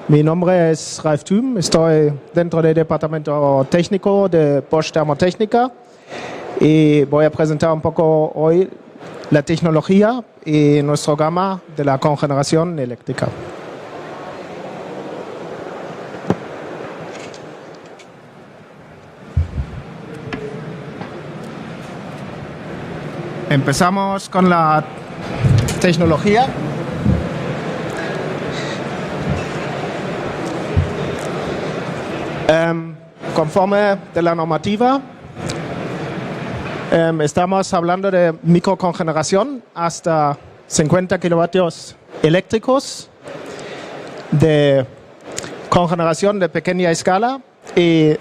Mi nombre es Ralf Thüm, estoy dentro del departamento técnico de Bosch Thermotechnica y voy a presentar un poco hoy la tecnología y nuestra gama de la cogeneración eléctrica. Empezamos con la tecnología. Conforme de la normativa, estamos hablando de microcogeneración hasta 50 kilovatios eléctricos, de cogeneración de pequeña escala y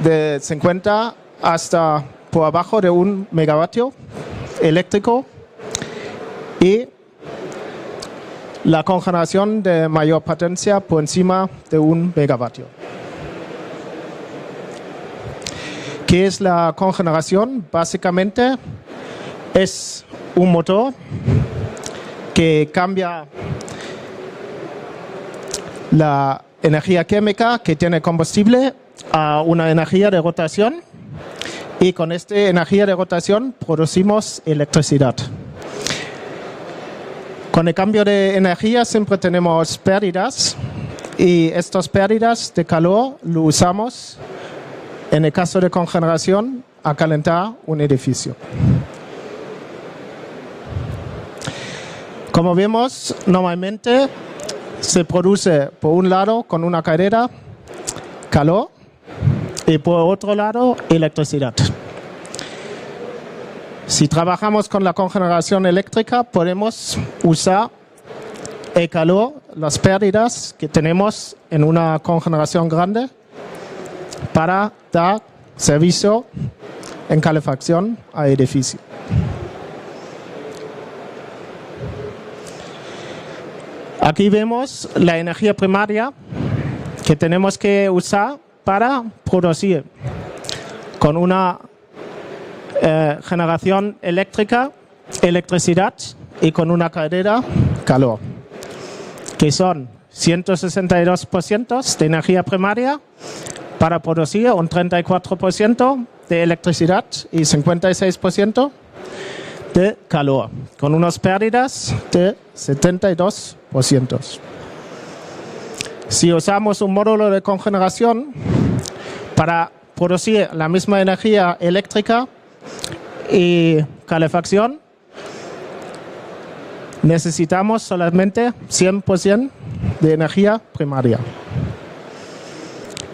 de 50 hasta por abajo de 1 megavatio eléctrico y la cogeneración de mayor potencia por encima de 1 megavatio. ¿Qué es la cogeneración? Básicamente es un motor que cambia la energía química que tiene combustible a una energía de rotación y con esta energía de rotación producimos electricidad. Con el cambio de energía siempre tenemos pérdidas y estas pérdidas de calor lo usamos en el caso de cogeneración a calentar un edificio. Como vemos, normalmente se produce por un lado con una caldera calor y por otro lado electricidad. Si trabajamos con la cogeneración eléctrica podemos usar el calor, las pérdidas que tenemos en una cogeneración grande para dar servicio en calefacción al edificio. Aquí vemos la energía primaria que tenemos que usar para producir con una generación eléctrica, electricidad y con una caldera calor, que son 162% de energía primaria para producir un 34% de electricidad y 56% de calor, con unas pérdidas de 72%. Si usamos un módulo de cogeneración para producir la misma energía eléctrica y calefacción, necesitamos solamente 100% de energía primaria.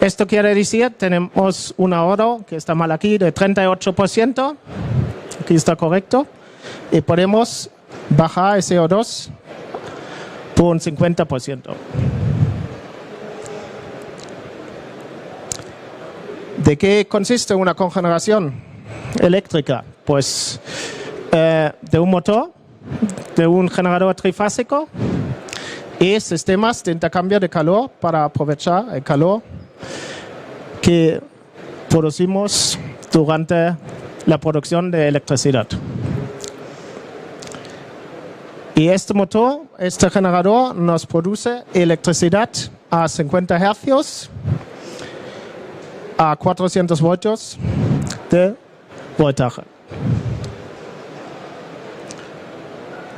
Esto quiere decir, tenemos un ahorro que está mal aquí de 38%, aquí está correcto, y podemos bajar el CO2 por un 50%. ¿De qué consiste una cogeneración eléctrica? Pues de un motor, de un generador trifásico y sistemas de intercambio de calor para aprovechar el calor que producimos durante la producción de electricidad. Y este motor, este generador, nos produce electricidad a 50 hercios, a 400 voltios de voltaje.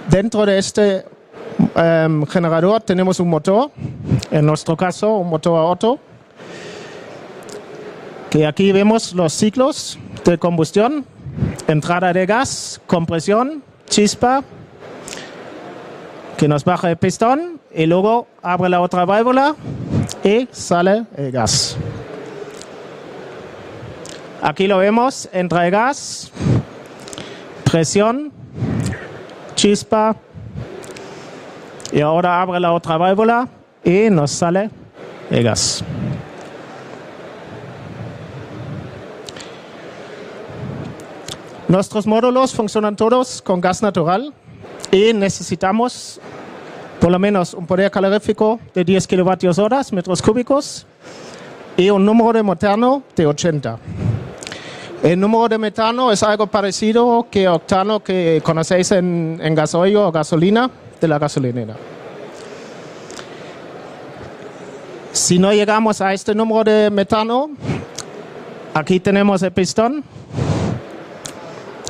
Dentro de este generador tenemos un motor, en nuestro caso un motor a Otto, que aquí vemos los ciclos de combustión, entrada de gas, compresión, chispa, que nos baja el pistón y luego abre la otra válvula y sale el gas. Aquí lo vemos, entra el gas, presión, chispa y ahora abre la otra válvula y nos sale el gas. Nuestros módulos funcionan todos con gas natural y necesitamos por lo menos un poder calorífico de 10 kilovatios horas, metros cúbicos, y un número de metano de 80. El número de metano es algo parecido que octano que conocéis en gasoil o gasolina de la gasolinera. Si no llegamos a este número de metano, aquí tenemos el pistón,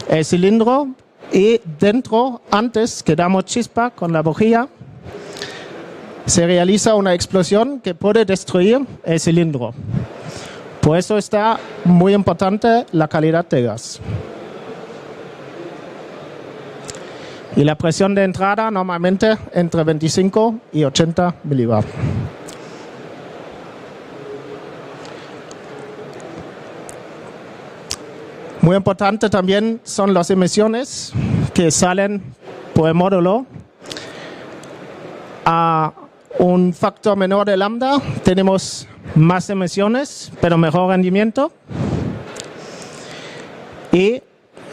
el cilindro y dentro, antes que damos chispa con la bujía, se realiza una explosión que puede destruir el cilindro. Por eso está muy importante la calidad de gas. Y la presión de entrada normalmente entre 25 y 80 milibar. Muy importante también son las emisiones que salen por el módulo. A un factor menor de lambda tenemos más emisiones, pero mejor rendimiento. Y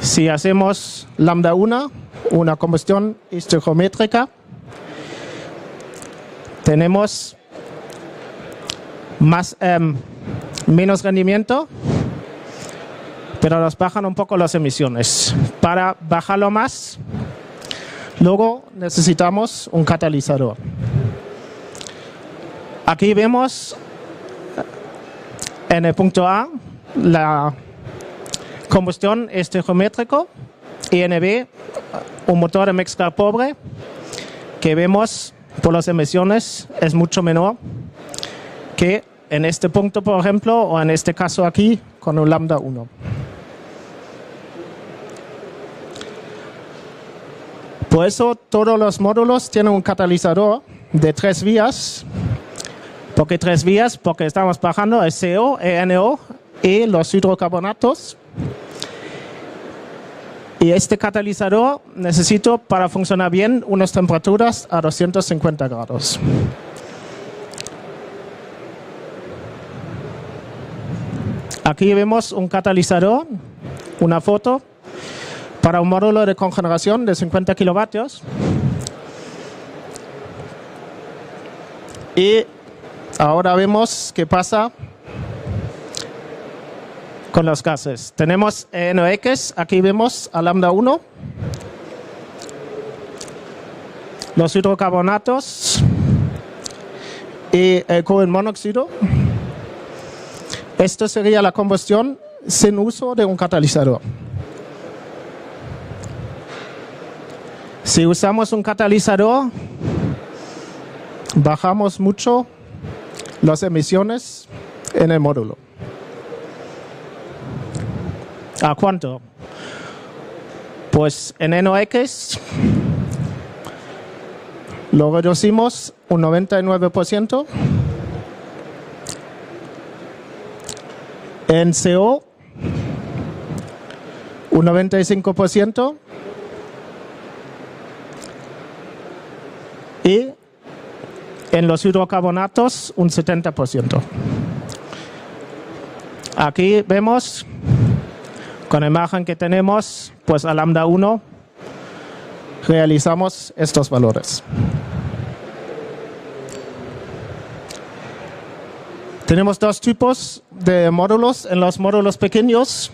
si hacemos lambda 1, una combustión estequiométrica, tenemos menos rendimiento, pero nos bajan un poco las emisiones. Para bajarlo más, luego necesitamos un catalizador. Aquí vemos en el punto A la combustión estequiométrico y en el B un motor de mezcla pobre que vemos por las emisiones es mucho menor que en este punto, por ejemplo, o en este caso aquí con un lambda 1. Por eso todos los módulos tienen un catalizador de 3 vías. ¿Por qué 3 vías? Porque estamos bajando el CO, el NO y los hidrocarbonatos. Y este catalizador necesito para funcionar bien unas temperaturas a 250 grados. Aquí vemos un catalizador, una foto, para un módulo de cogeneración de 50 kilovatios. Y ahora vemos qué pasa con los gases. Tenemos NOx, aquí vemos a lambda 1. Los hidrocarbonatos y el cobalto. Esto sería la combustión sin uso de un catalizador. Si usamos un catalizador, bajamos mucho las emisiones en el módulo. ¿A cuánto? Pues en NOx lo reducimos un 99%. En CO un 95%. Y en los hidrocarbonatos un 70%. Aquí vemos, con la imagen que tenemos, pues a lambda 1 realizamos estos valores. Tenemos dos tipos de módulos. En los módulos pequeños,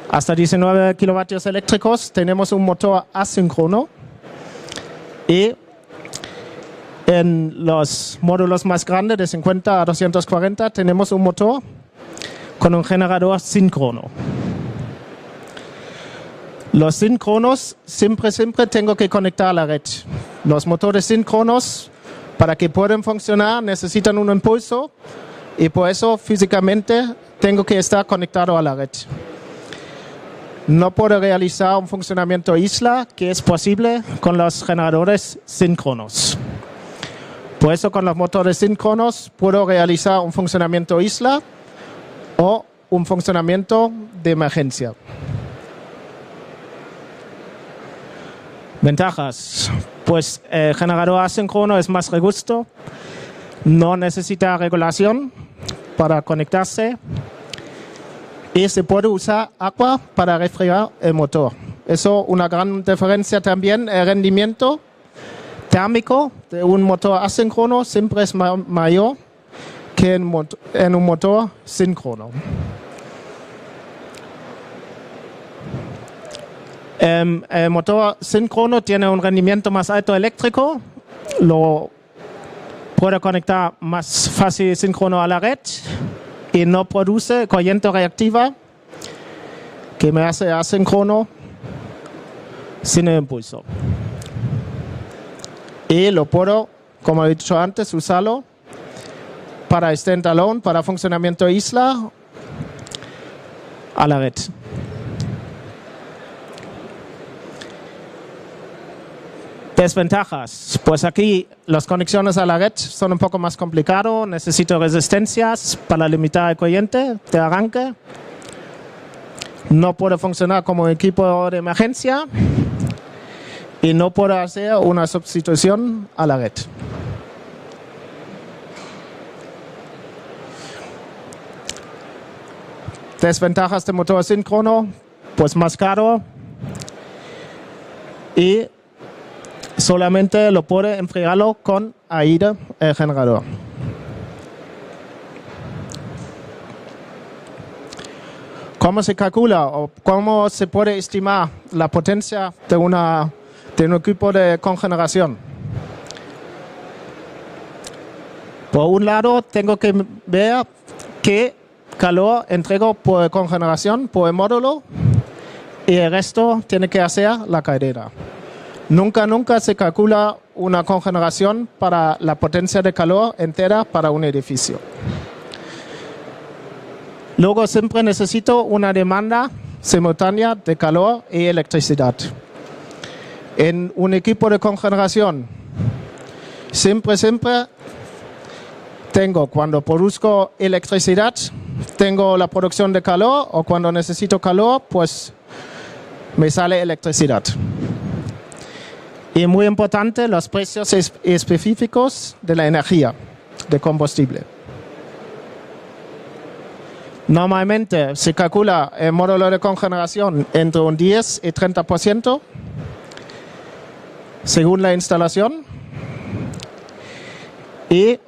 hasta 19 kilovatios eléctricos, tenemos un motor asíncrono. Y en los módulos más grandes, de 50 a 240, tenemos un motor con un generador síncrono. Los síncronos siempre tengo que conectar a la red. Los motores síncronos, para que puedan funcionar, necesitan un impulso y por eso físicamente tengo que estar conectado a la red. No puedo realizar un funcionamiento isla que es posible con los generadores síncronos. Por eso con los motores síncronos puedo realizar un funcionamiento isla o un funcionamiento de emergencia. Ventajas. Pues el generador asíncrono es más robusto, no necesita regulación para conectarse y se puede usar agua para refrigerar el motor. Eso es una gran diferencia también. El rendimiento térmico de un motor asíncrono siempre es mayor que en un motor síncrono. El motor síncrono tiene un rendimiento más alto eléctrico. Lo puedo conectar más fácil y síncrono a la red y no produce corriente reactiva que me hace asíncrono sin el impulso. Y lo puedo, como he dicho antes, usarlo para standalone, para funcionamiento isla a la red. Desventajas. Pues aquí las conexiones a la red son un poco más complicadas. Necesito resistencias para limitar el corriente de arranque. No puedo funcionar como equipo de emergencia. Y no puedo hacer una sustitución a la red. Desventajas de motor síncrono, pues más caro y solamente lo puede enfriarlo con aire el generador. ¿Cómo se calcula o cómo se puede estimar la potencia de un equipo de cogeneración? Por un lado, tengo que ver qué calor entrego por cogeneración, por el módulo, y el resto tiene que hacer la cadena. Nunca se calcula una cogeneración para la potencia de calor entera para un edificio. Luego siempre necesito una demanda simultánea de calor y electricidad. En un equipo de cogeneración, siempre tengo, cuando produzco electricidad, tengo la producción de calor, o cuando necesito calor, pues me sale electricidad. Y muy importante, los precios específicos de la energía de combustible. Normalmente se calcula el módulo de cogeneración entre un 10 y 30% según la instalación. Y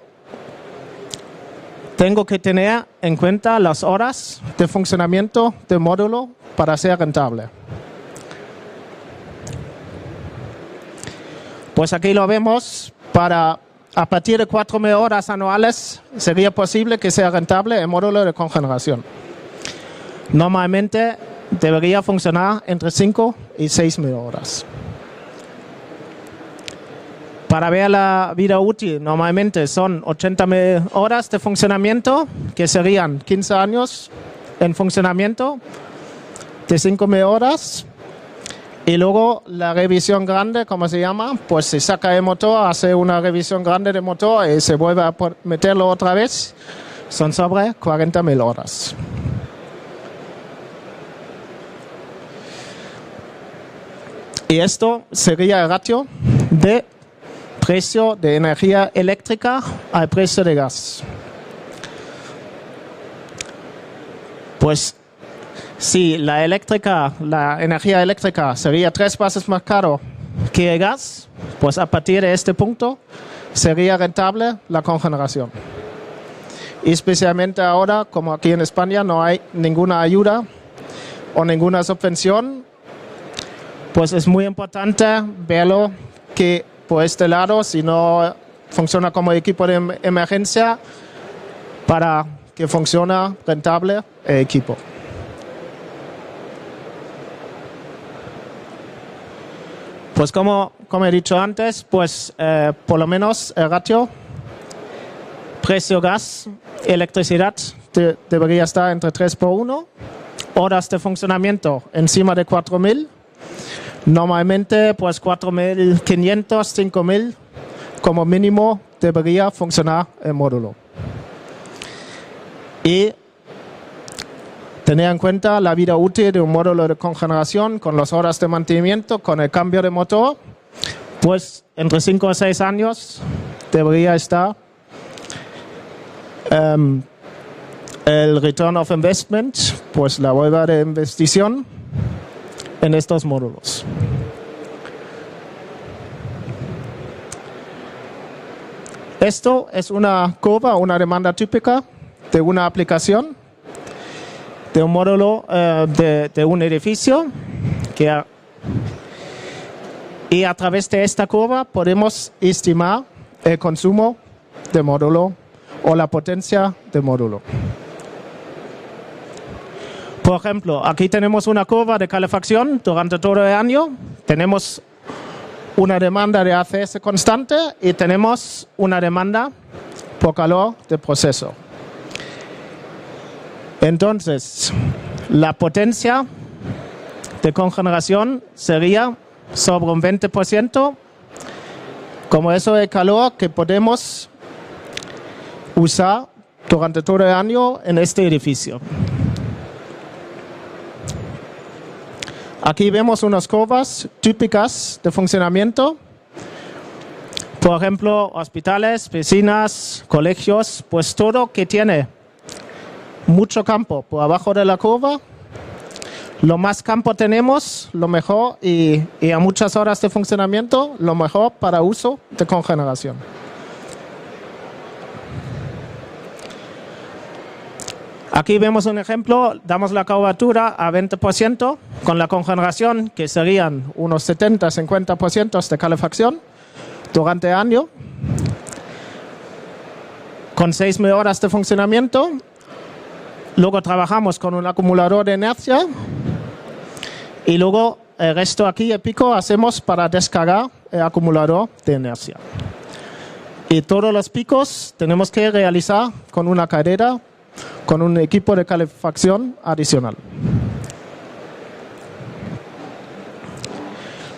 tengo que tener en cuenta las horas de funcionamiento del módulo para ser rentable. Pues aquí lo vemos, a partir de 4.000 horas anuales sería posible que sea rentable el módulo de cogeneración. Normalmente debería funcionar entre 5 y 6.000 horas. Para ver la vida útil, normalmente son 80.000 horas de funcionamiento, que serían 15 años en funcionamiento de 5.000 horas. Y luego la revisión grande, como se llama, pues se saca el motor, hace una revisión grande del motor y se vuelve a meterlo otra vez. Son sobre 40.000 horas. Y esto sería el ratio de precio de energía eléctrica al precio de gas. Pues si la energía eléctrica sería 3 veces más caro que el gas, pues a partir de este punto sería rentable la cogeneración. Y especialmente ahora, como aquí en España no hay ninguna ayuda o ninguna subvención, pues es muy importante verlo que por este lado, si no funciona como equipo de emergencia, para que funcione rentable el equipo. Pues como he dicho antes, pues por lo menos el ratio precio gas, electricidad debería estar entre 3:1, horas de funcionamiento encima de 4.000, normalmente pues 4.500, 5.000 como mínimo debería funcionar el módulo. Y tener en cuenta la vida útil de un módulo de cogeneración con las horas de mantenimiento, con el cambio de motor, pues entre 5 o 6 años debería estar el return of investment, pues la vuelta de investigación en estos módulos. Esto es una curva, una demanda típica de una aplicación, de un módulo de un edificio, y a través de esta curva podemos estimar el consumo de módulo o la potencia de módulo. Por ejemplo, aquí tenemos una curva de calefacción durante todo el año. Tenemos una demanda de ACS constante y tenemos una demanda por calor de proceso. Entonces, la potencia de cogeneración sería sobre un 20%, como eso de calor que podemos usar durante todo el año en este edificio. Aquí vemos unas curvas típicas de funcionamiento. Por ejemplo, hospitales, piscinas, colegios, pues todo que tiene mucho campo por abajo de la curva. Lo más campo tenemos, lo mejor, y a muchas horas de funcionamiento, lo mejor para uso de cogeneración. Aquí vemos un ejemplo, damos la curvatura a 20% con la cogeneración, que serían unos 70-50% de calefacción durante el año, con 6.000 horas de funcionamiento. Luego trabajamos con un acumulador de inercia y luego el resto aquí, el pico, hacemos para descargar el acumulador de inercia. Y todos los picos tenemos que realizar con una cadera, con un equipo de calefacción adicional.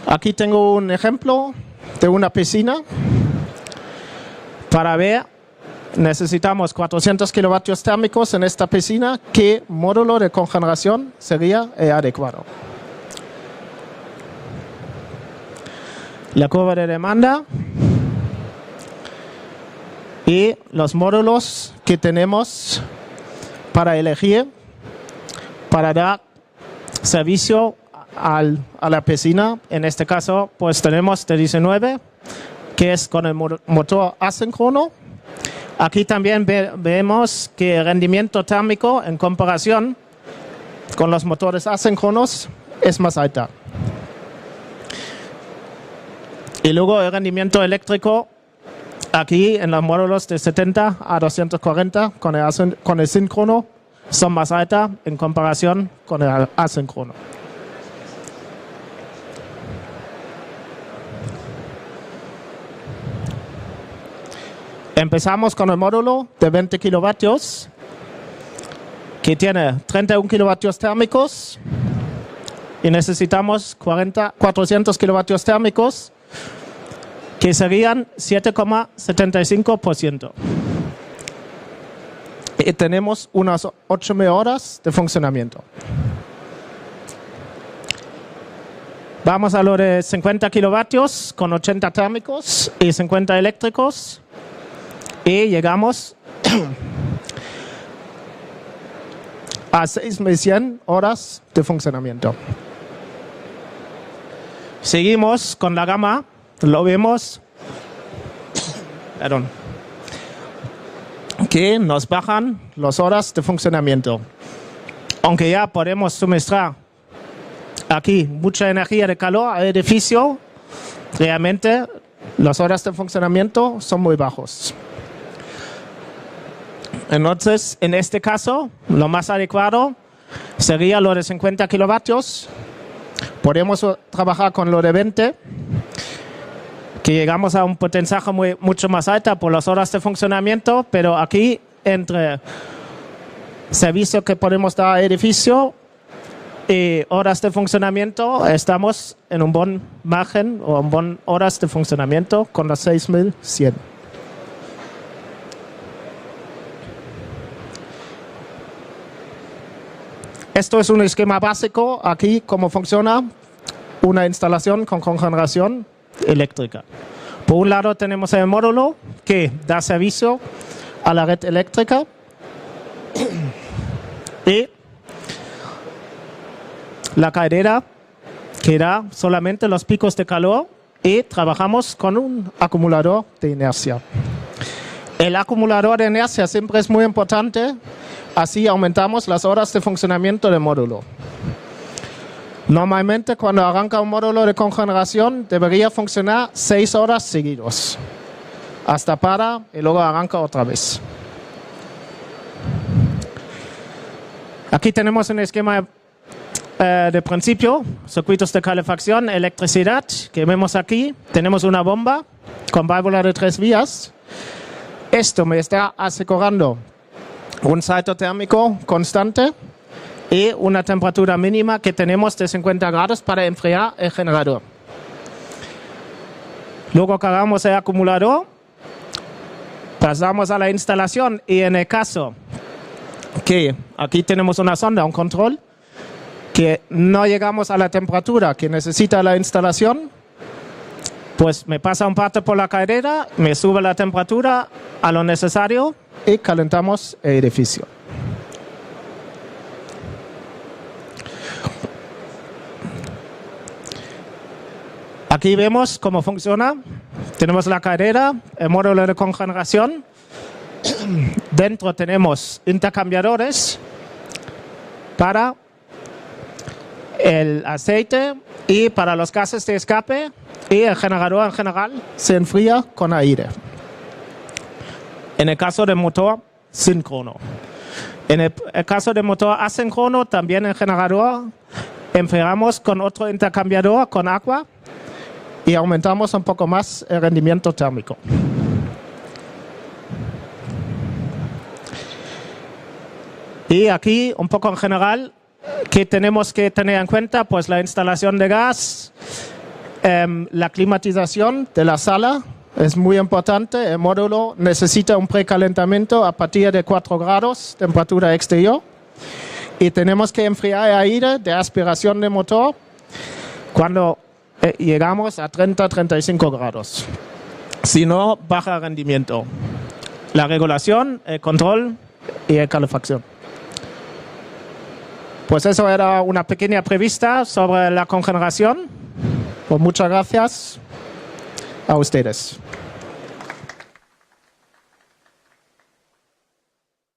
Aquí tengo un ejemplo de una piscina. Para ver, necesitamos 400 kilovatios térmicos en esta piscina. ¿Qué módulo de cogeneración sería el adecuado? La curva de demanda y los módulos que tenemos para elegir, para dar servicio a la piscina. En este caso, pues tenemos T19, que es con el motor asíncrono. Aquí también vemos que el rendimiento térmico en comparación con los motores asíncronos es más alta. Y luego el rendimiento eléctrico aquí en los módulos de 70 a 240 con el síncrono son más altas en comparación con el asíncrono. Empezamos con el módulo de 20 kilovatios que tiene 31 kilovatios térmicos y necesitamos 400 kilovatios térmicos que serían 7,75%. Y tenemos unas 8.000 horas de funcionamiento. Vamos a lo de 50 kilovatios con 80 térmicos y 50 eléctricos. Y llegamos a 6.100 horas de funcionamiento. Seguimos con la gama. Lo vemos, que nos bajan las horas de funcionamiento. Aunque ya podemos suministrar aquí mucha energía de calor al edificio, realmente las horas de funcionamiento son muy bajos. Entonces, en este caso, lo más adecuado sería lo de 50 kilovatios. Podemos trabajar con lo de 20, que llegamos a un potenciaje mucho más alto por las horas de funcionamiento, pero aquí entre servicio que podemos dar al edificio y horas de funcionamiento estamos en un buen margen o en buenas horas de funcionamiento con las 6.100. Esto es un esquema básico aquí, cómo funciona una instalación con cogeneración eléctrica. Por un lado tenemos el módulo que da servicio a la red eléctrica y la cadera que da solamente los picos de calor y trabajamos con un acumulador de inercia. El acumulador de inercia siempre es muy importante, así aumentamos las horas de funcionamiento del módulo. Normalmente cuando arranca un módulo de cogeneración debería funcionar 6 horas seguidos. hasta para y luego arranca otra vez. Aquí tenemos un esquema de principio, circuitos de calefacción, electricidad, que vemos aquí. Tenemos una bomba con válvula de 3 vías. Esto me está asegurando un salto térmico constante y una temperatura mínima que tenemos de 50 grados para enfriar el generador. Luego cargamos el acumulador, pasamos a la instalación y en el caso que aquí tenemos una sonda, un control, que no llegamos a la temperatura que necesita la instalación, pues me pasa un parte por la caldera, me sube la temperatura a lo necesario y calentamos el edificio. Aquí vemos cómo funciona. Tenemos la caldera, el módulo de cogeneración. Dentro tenemos intercambiadores para el aceite y para los gases de escape, y el generador en general se enfría con aire. En el caso del motor síncrono. En el caso del motor asíncrono, también el generador enfriamos con otro intercambiador con agua y aumentamos un poco más el rendimiento térmico. Y aquí, un poco en general, ¿qué tenemos que tener en cuenta? Pues la instalación de gas, la climatización de la sala es muy importante. El módulo necesita un precalentamiento a partir de 4 grados, temperatura exterior. Y tenemos que enfriar el aire de aspiración de motor cuando llegamos a 30-35 grados. Si no, baja rendimiento. La regulación, el control y la calefacción. Pues eso era una pequeña prevista sobre la cogeneración. Pues muchas gracias a ustedes.